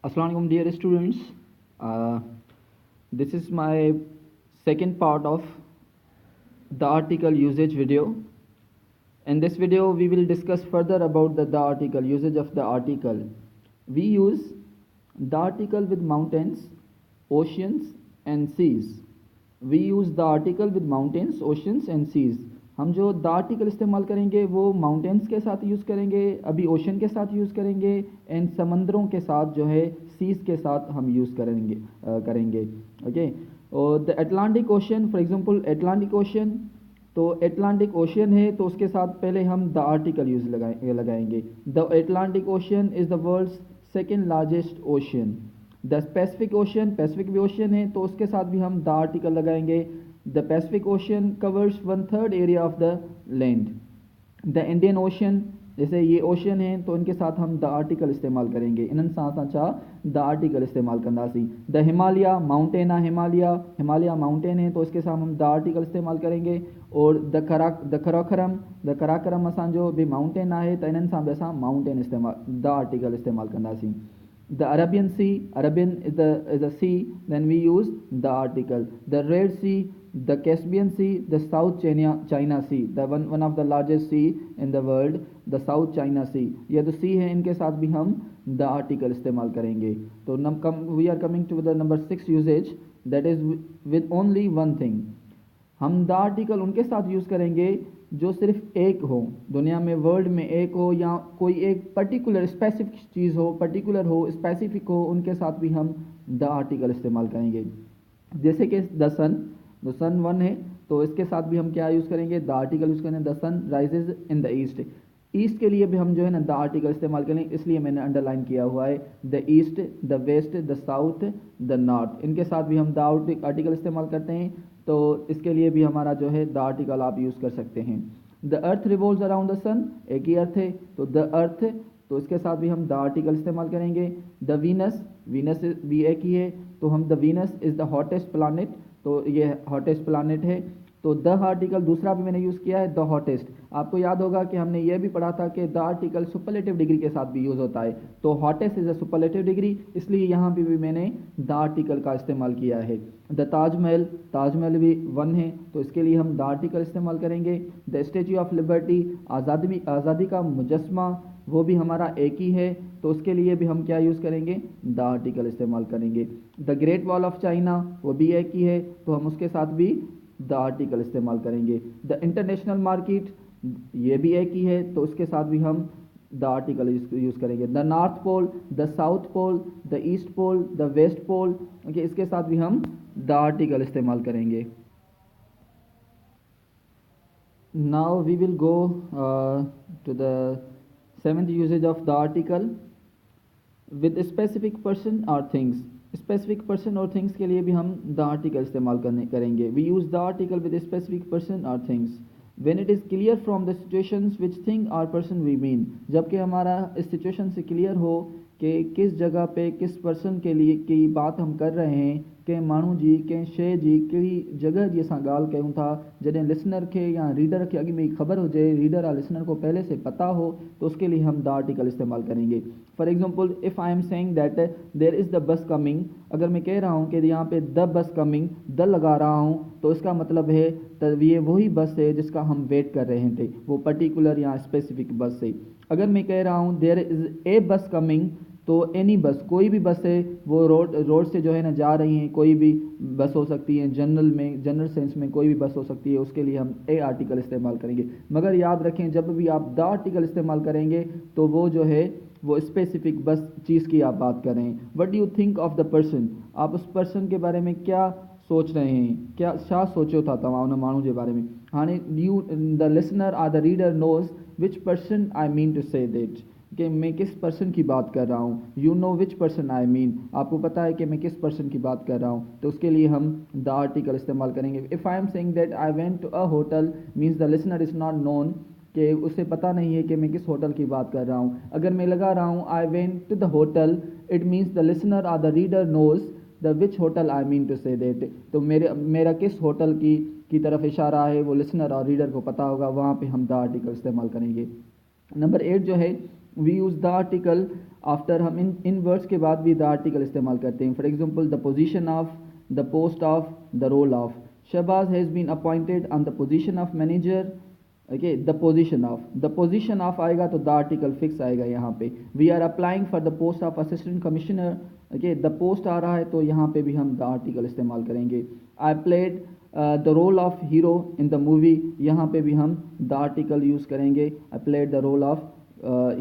Assalamualaikum dear students. This is my second part of the article usage video. In this video we will discuss further about the article usage of the article. We use the article with mountains, oceans and seas. We use the article with mountains, oceans and seas. हम जो the article इस्तेमाल करेंगे वो mountains के साथ use करेंगे, अभी ocean के साथ यूज़ करेंगे एंड समंदरों के साथ जो है सीज़ के साथ हम यूज़ करेंगे ओके. और the Atlantic ocean, for example Atlantic ocean, तो अटलांटिक ओशन है तो उसके साथ पहले हम द आर्टिकल यूज़ लगाएंगे. The Atlantic ocean is the world's second largest ocean. The Pacific ocean, Pacific भी ओशन है तो उसके साथ भी हम द आर्टिकल लगाएंगे. The Pacific ocean covers 1/3 area of the land. The Indian ocean, जैसे ये ओशन है तो इनके साथ हम द आर्टिकल इस्तेमाल करेंगे. इन्हनि साथ अच्छा द आर्टिकल इस्तेमाल कंदासीं. द हिमालय माउंटेन आहे, हिमालय माउंटेन है तो इसके साथ हम द आर्टिकल इस्तेमाल करेंगे. और द कराकरम असांजो भी माउंटेन आहे त इन्हनि सां बि असां माउंटेन इस्तेमाल द आर्टिकल इस्तेमाल कंदासीं. The Arabian Sea, Arabian is a sea, then we use the article. The Red Sea, the Caspian Sea, the South China Sea, the one of the largest sea in the world, the South China Sea. ये जो sea है इनके साथ भी हम the article इस्तेमाल करेंगे. तो we are coming to the number 6 usage, that is with only one thing. हम द आर्टिकल उनके साथ यूज़ करेंगे जो सिर्फ एक हो, दुनिया में वर्ल्ड में एक हो, या कोई एक पर्टिकुलर स्पेसिफिक चीज़ हो, पर्टिकुलर हो, स्पेसिफिक हो, उनके साथ भी हम द आर्टिकल इस्तेमाल करेंगे. जैसे कि द सन वन है तो इसके साथ भी हम क्या यूज़ करेंगे, द आर्टिकल यूज़ करेंगे. The sun rises in the east, east के लिए भी हम जो है ना द आर्टिकल इस्तेमाल करेंगे, इसलिए मैंने अंडरलाइन किया हुआ है. The east, the west, the south, the north, इनके साथ भी हम द आर्टिकल इस्तेमाल करते हैं. तो इसके लिए भी हमारा जो है द आर्टिकल आप यूज़ कर सकते हैं. The earth revolves around the sun, एक ही अर्थ है तो द अर्थ, तो इसके साथ भी हम द आर्टिकल इस्तेमाल करेंगे. द वीनस भी एक ही है तो हम the Venus is the hottest planet, तो ये हॉटेस्ट प्लानट है तो द आर्टिकल दूसरा भी मैंने यूज़ किया है द हॉटेस्ट. आपको याद होगा कि हमने ये भी पढ़ा था कि द आर्टिकल सुपरलेटिव डिग्री के साथ भी यूज़ होता है, तो hottest is a superlative degree, इसलिए यहाँ भी मैंने द आर्टिकल का इस्तेमाल किया है. द ताजमहल भी वन है तो इसके लिए हम द आर्टिकल इस्तेमाल करेंगे. द स्टैच्यू ऑफ लिबर्टी, आज़ादी का मुजस्मा, वो भी हमारा एक ही है तो उसके लिए भी हम क्या यूज़ करेंगे, द आर्टिकल इस्तेमाल करेंगे. The great wall of China, वो भी एक ही है तो हम उसके साथ भी द आर्टिकल इस्तेमाल करेंगे. द इंटरनेशनल मार्केट, ये भी एक ही है तो उसके साथ भी हम द आर्टिकल यूज़ करेंगे. The north pole, the south pole, the east pole, the west pole, okay, इसके साथ भी हम द आर्टिकल इस्तेमाल करेंगे. Now we will go to the 7th usages of the article with specific person और things. Specific person और things के लिए भी हम द आर्टिकल इस्तेमाल करेंगे. We use the article with specific person और things when it is clear from the situations which thing और पर्सन वी मीन, जबकि हमारा इस सिचुएशन से क्लियर हो कि किस जगह पे किस पर्सन के लिए की बात हम कर रहे हैं, कंहिं माण्हू जी, कंहिं शइ जी कहिड़ी जगह जी असां ॻाल्हि कयूं था. जॾहिं लिसनर के या रीडर के अॻु में ही ख़बर हुजे, रीडर या लिसनर को पहले से पता हो, तो उसके लिए हम द आर्टिकल इस्तेमाल करेंगे. For example if I am saying that there is the bus coming, अगर मैं कह रहा हूँ कि यहाँ पे द बस कमिंग, द लगा रहा हूँ तो इसका मतलब है तब ये वही बस है जिसका हम वेट कर रहे थे, वो पर्टिकुलर या स्पेसिफिक बस से. अगर मैं कह रहा हूँ देयर इज़ ए बस कमिंग, तो एनी बस, कोई भी बस है वो रोड से जो है ना जा रही हैं, कोई भी बस हो सकती है, जनरल सेंस में कोई भी बस हो सकती है, उसके लिए हम ए आर्टिकल इस्तेमाल करेंगे. मगर याद रखें जब भी आप द आर्टिकल इस्तेमाल करेंगे तो वो जो है वो स्पेसिफिक बस चीज़ की आप बात कर रहे हैं. What do you think of the person, आप उस पर्सन के बारे में क्या सोच रहे हैं, क्या छा सोचो था तव्हां उन माण्हू जे बारे में. हाणे you the listener or the reader knows which person I mean to say that, कि मैं किस पर्सन की बात कर रहा हूँ. You know which person I mean, आपको पता है कि मैं किस पर्सन की बात कर रहा हूँ, तो उसके लिए हम द आर्टिकल इस्तेमाल करेंगे. If I am saying that I went to a hotel means the listener is not known, कि उसे पता नहीं है कि मैं किस होटल की बात कर रहा हूँ. अगर मैं लगा रहा हूँ I went to the hotel, it means the listener और the reader knows the which hotel I mean to say that, तो मेरा किस होटल की तरफ इशारा है वो लिसनर और रीडर को पता होगा, वहाँ पे हम द आर्टिकल इस्तेमाल करेंगे. नंबर 8 जो है we use the article after हम इन वर्ड्स के बाद भी द आर्टिकल इस्तेमाल करते हैं. For example the position of, the post of, the role of. Shahbaz has been appointed on the position of manager. Okay, the position of आएगा तो द आर्टिकल फिक्स आएगा यहाँ पे. We are applying for the post of assistant commissioner. Okay, the post आ रहा है तो यहाँ पे भी हम द आर्टिकल इस्तेमाल करेंगे. I played the role of hero in the movie. यहाँ पे भी हम द आर्टिकल यूज़ करेंगे. I played the role of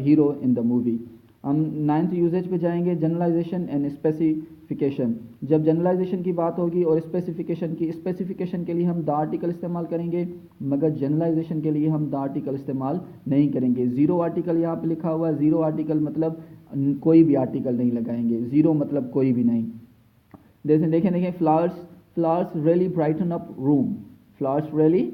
hero in the movie. हम 9th यूजेज पे जाएंगे, जनरलाइजेशन एंड स्पेसिफिकेशन. जब जनरलाइजेशन की बात होगी और स्पेसिफिकेशन के लिए हम द आर्टिकल इस्तेमाल करेंगे, मगर जनरलाइजेशन के लिए हम द आर्टिकल इस्तेमाल नहीं करेंगे. ज़ीरो आर्टिकल यहाँ पे लिखा हुआ है. ज़ीरो आर्टिकल मतलब कोई भी आर्टिकल नहीं लगाएंगे. ज़ीरो मतलब कोई भी नहीं. जैसे देखें flowers really brighten up room. Flowers really,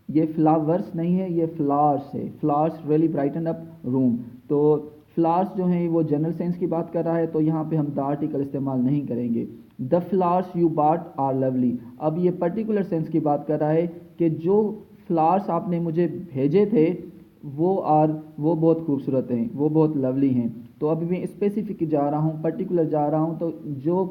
ये फ्लावर्स नहीं है, ये फ्लावर्स है. Flowers really brighten up room. तो फ्लावर्स जो हैं वो जनरल सेंस की बात कर रहा है तो यहाँ पे हम द आर्टिकल इस्तेमाल नहीं करेंगे. The flowers you bought are lovely. अब ये पर्टिकुलर सेंस की बात कर रहा है कि जो फ्लावर्स आपने मुझे भेजे थे वो बहुत खूबसूरत हैं, वो बहुत लवली हैं. तो अभी मैं स्पेसिफिक जा रहा हूँ, पर्टिकुलर जा रहा हूँ. तो जो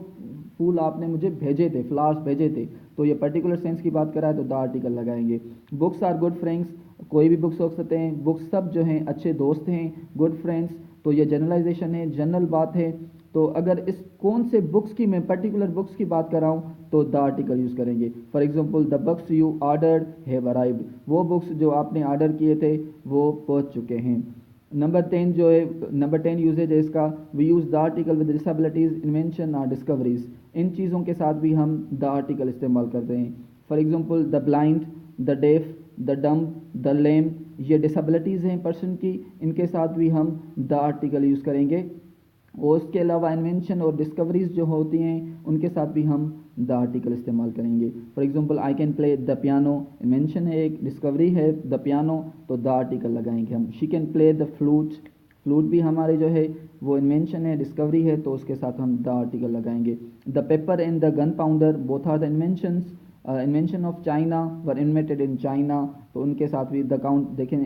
फूल आपने मुझे भेजे थे, फ्लावर्स भेजे थे, तो ये पर्टिकुलर सेंस की बात कर रहा है तो द आर्टिकल लगाएंगे. Books are good friends. कोई भी बुक्स हो सकते हैं. बुक्स सब जो हैं अच्छे दोस्त हैं. गुड फ्रेंड्स, तो ये जनरलाइजेशन है, जनरल बात है. तो अगर इस कौन से बुक्स की, मैं पर्टिकुलर बुक्स की बात कर रहा हूँ तो द आर्टिकल यूज़ करेंगे. For example the books you ordered have arrived. वो बुक्स जो आपने ऑर्डर किए थे वो पहुँच चुके हैं. नंबर 10 यूजेज है इसका. We use the article with disabilities, invention और डिस्कवरीज. इन चीज़ों के साथ भी हम द आर्टिकल इस्तेमाल करते हैं. For example the blind, the deaf, the dumb, the lame. ये डिसेबिलिटीज़ हैं पर्सन की, इनके साथ भी हम द आर्टिकल यूज़ करेंगे. और उसके अलावा इन्वेंशन और डिस्कवरीज जो होती हैं उनके साथ भी हम द आर्टिकल इस्तेमाल करेंगे. For example I can play the piano. Invention है, एक डिस्कवरी है द पियानो, तो द आर्टिकल लगाएंगे हम. She can play the flute. Flute भी हमारे जो है वो इन्वेंशन है, डिस्कवरी है, तो उसके साथ हम द आर्टिकल लगाएंगे. The paper and the gunpowder both are the inventions. Invention of China were invented in China, तो उनके साथ भी द काउंट. देखें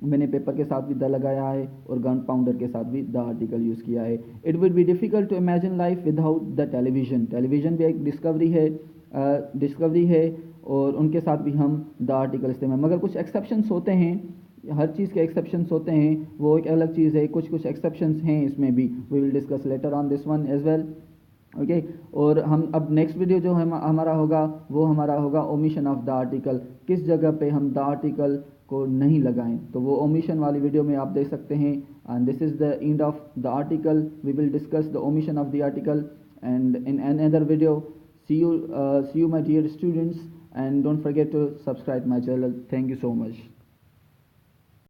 मैंने पेपर के साथ भी द लगाया है और गन पाउडर के साथ भी द आर्टिकल यूज़ किया है. It would be difficult to imagine life without the television. Television भी एक डिस्कवरी है और उनके साथ भी हम द आर्टिकल इस्तेमाल. मगर कुछ एक्सेप्शंस होते हैं, हर चीज़ के एक्सेप्शंस होते हैं, वो एक अलग चीज़ है. कुछ एक्सेप्शंस हैं इसमें भी. We will discuss later on this one as well. Okay, और हम अब नेक्स्ट वीडियो जो हमारा होगा ओमिशन ऑफ द आर्टिकल. किस जगह पे हम द आर्टिकल को नहीं लगाएं, तो वो ओमिशन वाली वीडियो में आप देख सकते हैं. And this is the end of the article. We will discuss the omission of the article and in another video. See you my dear students, and don't forget to subscribe my channel. Thank you so much.